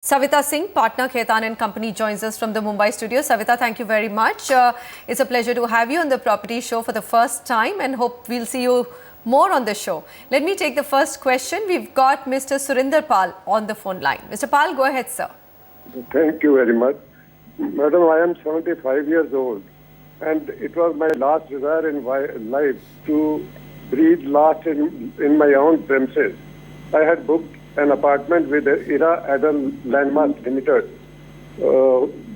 Savita Singh, partner Khaitan and Company, joins us from the Mumbai studio. Savita, thank you very much. It's a pleasure to have you on the property show for the first time and hope we'll see you more on the show. Let me take the first question. We've got Mr. Surinder Pal on the phone line. Mr. Pal, go ahead, sir. Thank you very much. Madam, I am 75 years old and it was my last desire in my life to breathe last in my own premises. I had booked an apartment with Ira Adel Landmark Limited,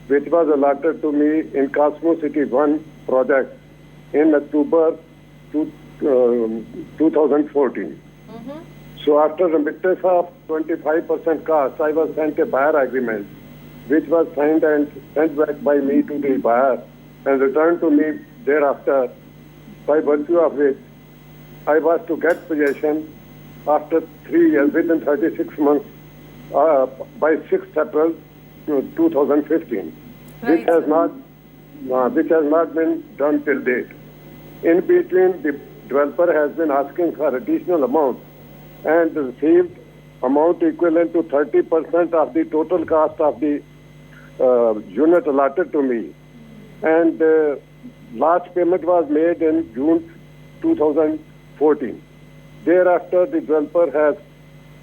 which was allotted to me in Cosmo City 1 project in October 2014. So after remittance of 25% cost, I was sent a buyer agreement, which was signed and sent back by me to the buyer and returned to me thereafter, by virtue of which I was to get possession after 3 years, within 36 months, by 6th April 2015, Right. which has not been done till date. In between, the developer has been asking for additional amount and received amount equivalent to 30% of the total cost of the unit allotted to me. And last payment was made in June 2014. Thereafter, the developer has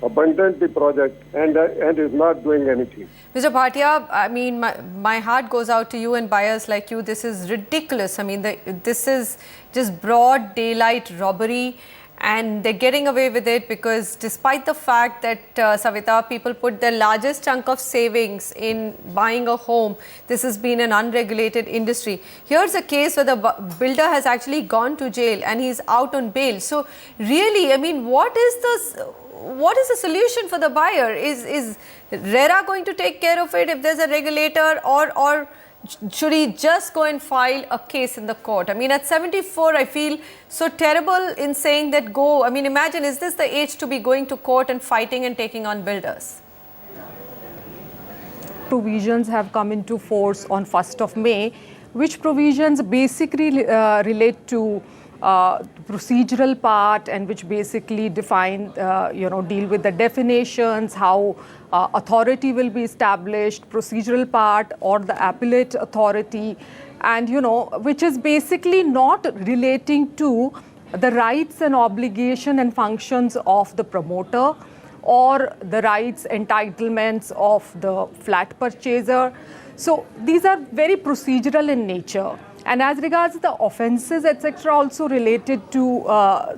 abandoned the project and is not doing anything. Mr. Bhatia, I mean, my heart goes out to you and buyers like you. This is ridiculous. I mean, this is just broad daylight robbery and they're getting away with it because despite the fact that, Savita, people put their largest chunk of savings in buying a home, this has been an unregulated industry. Here's a case where the builder has actually gone to jail and he's out on bail. So really, I mean, what is the solution for the buyer? Is RERA going to take care of it if there's a regulator, or should he just go and file a case in the court? I mean, at 74, I feel so terrible in saying that go. I mean, imagine, is this the age to be going to court and fighting and taking on builders? Provisions have come into force on 1st of May, which provisions basically relate to procedural part and which basically define, deal with the definitions, how authority will be established, procedural part or the appellate authority, and which is basically not relating to the rights and obligation and functions of the promoter or the rights, entitlements of the flat purchaser. So these are very procedural in nature. And as regards the offences, etc., also related to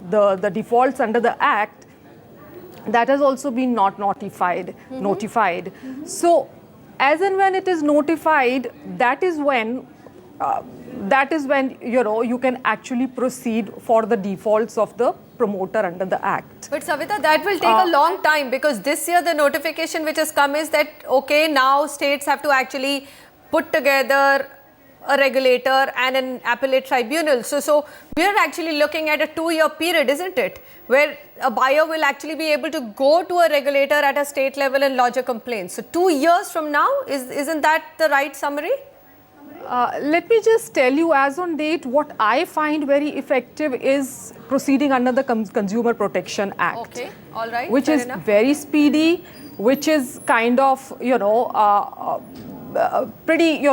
the defaults under the Act, that has also been not notified. So as and when it is notified, that is when you can actually proceed for the defaults of the promoter under the Act. But Savita, that will take a long time because this year the notification which has come is that, okay, now states have to actually put together a regulator and an appellate tribunal. So we are actually looking at a 2-year period, isn't it? Where a buyer will actually be able to go to a regulator at a state level and lodge a complaint. So 2 years from now, isn't that the right summary? Let me just tell you, as on date, what I find very effective is proceeding under the Consumer Protection Act. Okay, all right. Which is very speedy, which is kind of, pretty,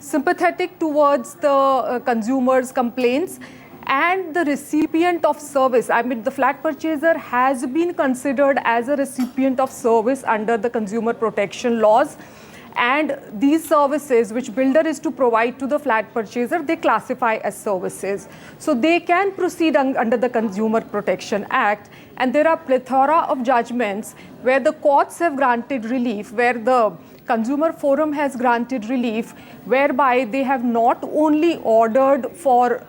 sympathetic towards the consumers' complaints and the recipient of service. I mean, the flat purchaser has been considered as a recipient of service under the consumer protection laws. And these services which builder is to provide to the flat purchaser, they classify as services. So they can proceed under the Consumer Protection Act. And there are plethora of judgments where the courts have granted relief, where the Consumer Forum has granted relief, whereby they have not only ordered for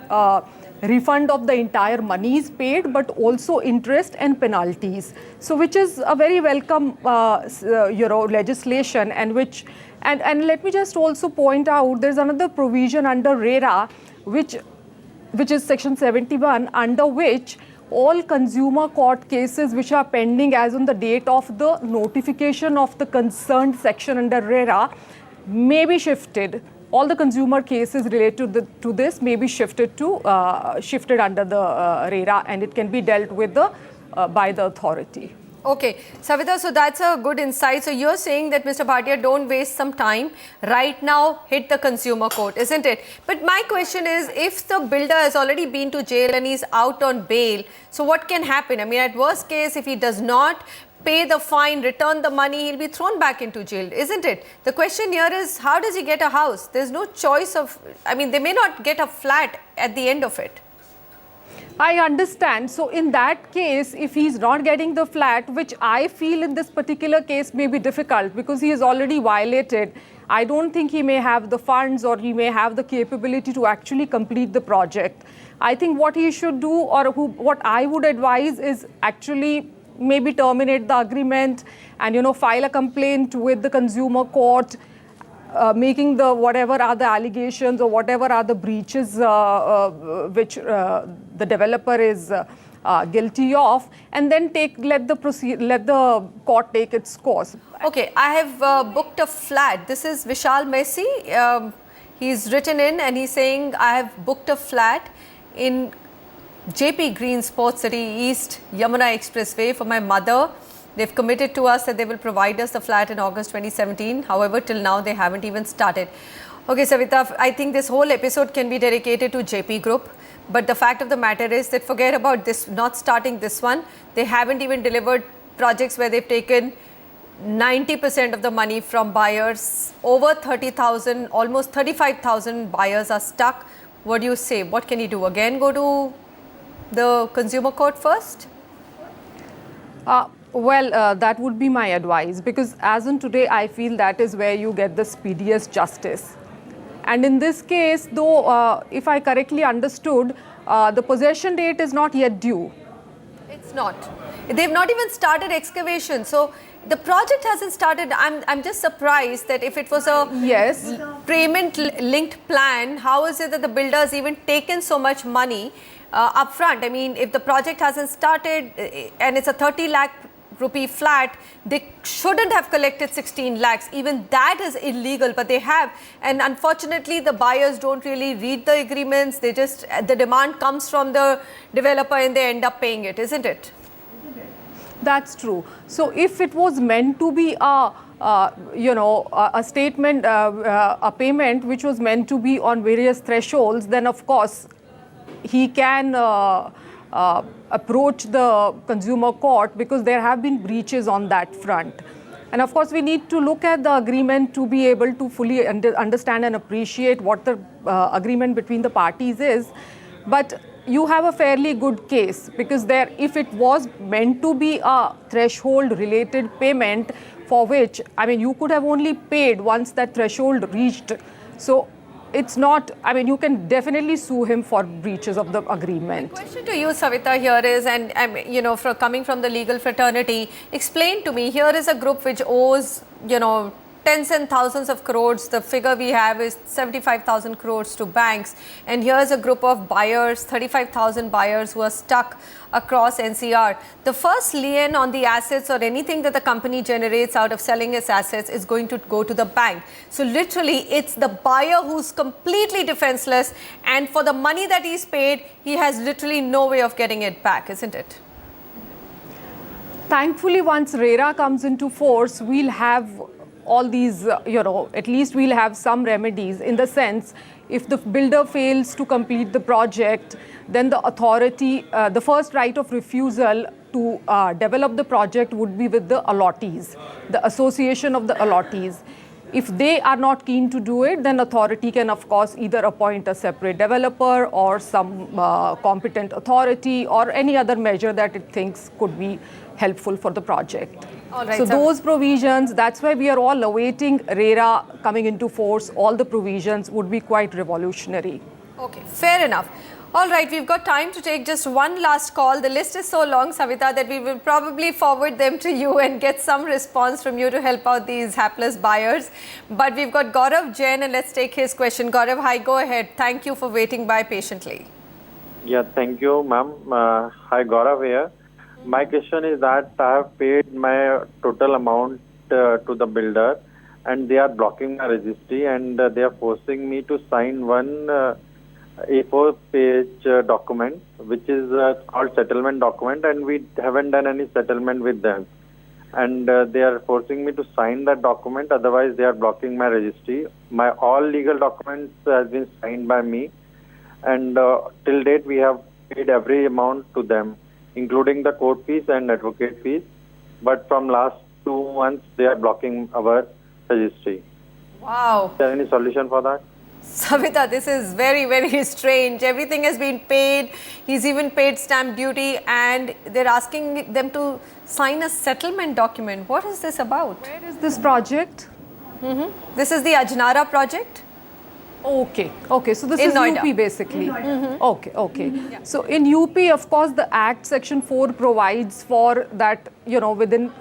refund of the entire monies paid, but also interest and penalties. So which is a very welcome legislation, and which and let me just also point out there's another provision under RERA which is section 71, under which all consumer court cases which are pending as on the date of the notification of the concerned section under RERA may be shifted. All the consumer cases related to this may be shifted under the RERA, and it can be dealt with by the authority. Okay, Savita, so that's a good insight. So you're saying that Mr. Bhatia, don't waste some time. Right now, hit the consumer court, isn't it? But my question is, if the builder has already been to jail and he's out on bail, so what can happen? I mean, at worst case, if he does not pay the fine, return the money, he'll be thrown back into jail, isn't it? The question here is, how does he get a house? There's no choice of, I mean, they may not get a flat at the end of it. I understand. So in that case, if he's not getting the flat, which I feel in this particular case may be difficult because he has already violated, I don't think he may have the funds or he may have the capability to actually complete the project. I think what he should do, or what I would advise, is actually maybe terminate the agreement and, you know, file a complaint with the consumer court, making the whatever are the allegations or whatever are the breaches which the developer is guilty of, and then let the court take its course. Okay, I have booked a flat. This is Vishal Messi. He's written in and he's saying, I have booked a flat in JP Green Sports City East Yamuna Expressway for my mother. They've committed to us that they will provide us the flat in August 2017. However, till now, they haven't even started. Okay, Savita, I think this whole episode can be dedicated to JP Group. But the fact of the matter is that forget about this, not starting this one. They haven't even delivered projects where they've taken 90% of the money from buyers. Over 30,000, almost 35,000 buyers are stuck. What do you say? What can you do? Again, go to the consumer court first? Well, that would be my advice, because as on today, I feel that is where you get the speediest justice. And in this case, though, if I correctly understood, the possession date is not yet due. It's not. They've not even started excavation. So the project hasn't started. I'm just surprised that if it was a payment linked plan, how is it that the builders even taken so much money upfront? I mean, if the project hasn't started and it's a 30 lakh rupee flat, they shouldn't have collected 16 lakhs. Even that is illegal, but they have. And unfortunately, the buyers don't really read the agreements. They just, the demand comes from the developer and they end up paying it, isn't it? That's true. So if it was meant to be a statement, a payment which was meant to be on various thresholds, then of course he can approach the consumer court, because there have been breaches on that front. And of course, we need to look at the agreement to be able to fully understand and appreciate what the agreement between the parties is. But you have a fairly good case, because there, if it was meant to be a threshold related payment, for which, I mean, you could have only paid once that threshold reached. So it's not, I mean, you can definitely sue him for breaches of the agreement. My question to you, Savita, here is, and you know, coming from the legal fraternity, explain to me, here is a group which owes, you know, tens and thousands of crores. The figure we have is 75,000 crores to banks. And here's a group of buyers, 35,000 buyers who are stuck across NCR. The first lien on the assets or anything that the company generates out of selling its assets is going to go to the bank. So literally, it's the buyer who's completely defenseless. And for the money that he's paid, he has literally no way of getting it back, isn't it? Thankfully, once RERA comes into force, we'll have all these, at least we'll have some remedies, in the sense, if the builder fails to complete the project, then the authority, the first right of refusal to develop the project would be with the allottees, the association of the allottees. If they are not keen to do it, then authority can, of course, either appoint a separate developer or some competent authority or any other measure that it thinks could be helpful for the project. All right, so those provisions, that's why we are all awaiting RERA coming into force. All the provisions would be quite revolutionary. Okay, fair enough. All right, we've got time to take just one last call. The list is so long, Savita, that we will probably forward them to you and get some response from you to help out these hapless buyers. But we've got Gaurav Jain, and let's take his question. Gaurav, hi, go ahead. Thank you for waiting by patiently. Yeah, thank you, ma'am. Hi, Gaurav here. My question is that I have paid my total amount to the builder, and they are blocking my registry, and they are forcing me to sign one A4-page document, which is called settlement document, and we haven't done any settlement with them. and they are forcing me to sign that document. Otherwise, they are blocking my registry. My all legal documents has been signed by me, and till date we have paid every amount to them, including the court fees and advocate fees. But from last 2 months, they are blocking our registry. Wow. Is there any solution for that? Savita, this is very, very strange. Everything has been paid. He's even paid stamp duty, and they're asking them to sign a settlement document. What is this about? Where is this project? This is the Ajnara project. Okay, okay. So this In is Noida. UP basically. Okay, okay. So in UP, of course, the Act Section 4 provides for that, you know, within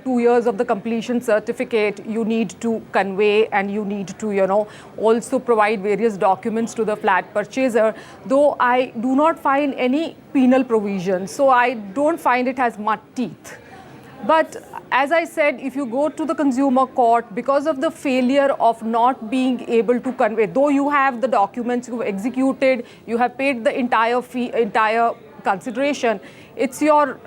2 years of the completion certificate, you need to convey and you need to, you know, also provide various documents to the flat purchaser. Though I do not find any penal provision, so I don't find it has much teeth. But as I said, if you go to the consumer court, because of the failure of not being able to convey, though you have the documents, you have executed, you have paid the entire fee, entire consideration, it's your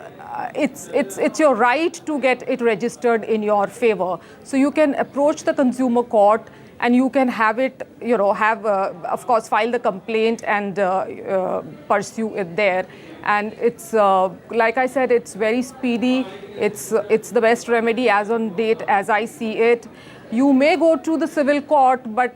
right to get it registered in your favor. So you can approach the consumer court and you can have it, you know, of course, file the complaint and pursue it there. And it's, like I said, it's very speedy. It's the best remedy as on date, as I see it. You may go to the civil court, but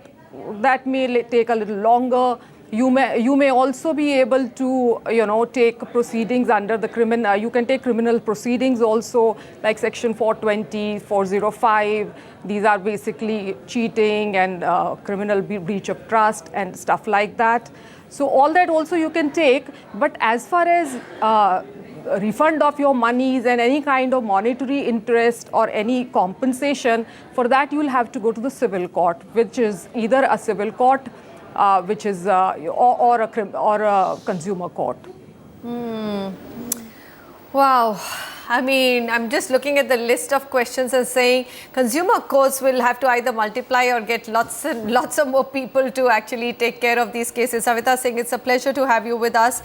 that may take a little longer. You may also be able to, you know, take proceedings under the criminal. You can take criminal proceedings also, like Section 420, 405. These are basically cheating and criminal breach of trust and stuff like that. So all that also you can take. But as far as refund of your monies and any kind of monetary interest or any compensation, for that you will have to go to the civil court, which is either a civil court, which is or a consumer court. Wow. I mean, I'm just looking at the list of questions and saying consumer courts will have to either multiply or get lots and lots of more people to actually take care of these cases. Savita Singh, it's a pleasure to have you with us.